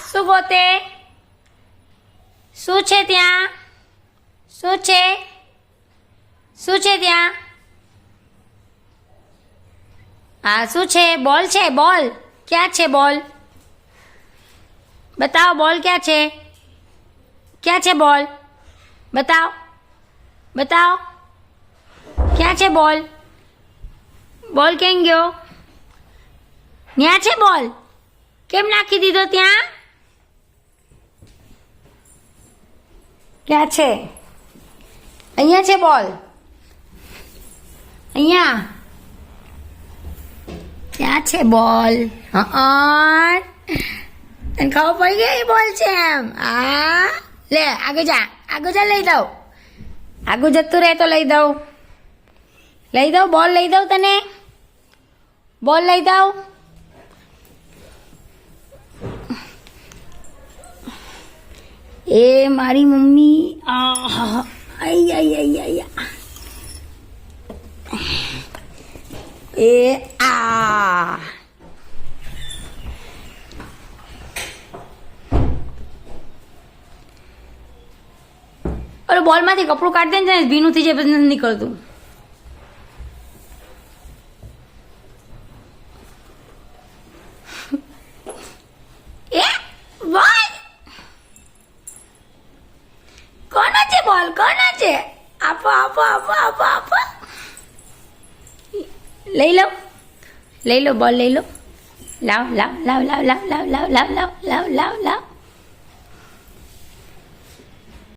શું ગોતે? શું છે ત્યાં? શું છે? શું છે ત્યાં? હા શું છે? બોલ છે બોલ. ક્યાં છે બોલ? बताओ बॉल क्या છે? क्या છે बॉल? बताओ बताओ क्या છે बॉल? बॉल કેમ ગયો? ન્યા છે બોલ? કેમ નાખી દીધો ત્યાં? ક્યાં છે? અહીંયા છે બોલ. અહીંયા ક્યાં છે બોલ? હા તને ખબર પડી ગઈ બોલ છે એમ. હા લે આગળ જા લઈ દઉં. આગળ જતું રહે તો લઈ દઉં બોલ લઈ દઉં તને. બોલ લઈ દઉં. એ મારી મમ્મી આઈ આઈ આઈ આઈ એ આ અરે બોલમાંથી કપડું કાઢી દે ને ભીનું થઈ જાય પછી નથી નીકળતું. એ બોલ કોનો છે? બોલ કોનો છે? આપો આપો આપો આપો આપો. લઈ લો બોલ લઈ લો. લાવ લાવ લાવ લાવ લાવ લાવ લાવ લાવ લાવ લાવ લાવ લાવ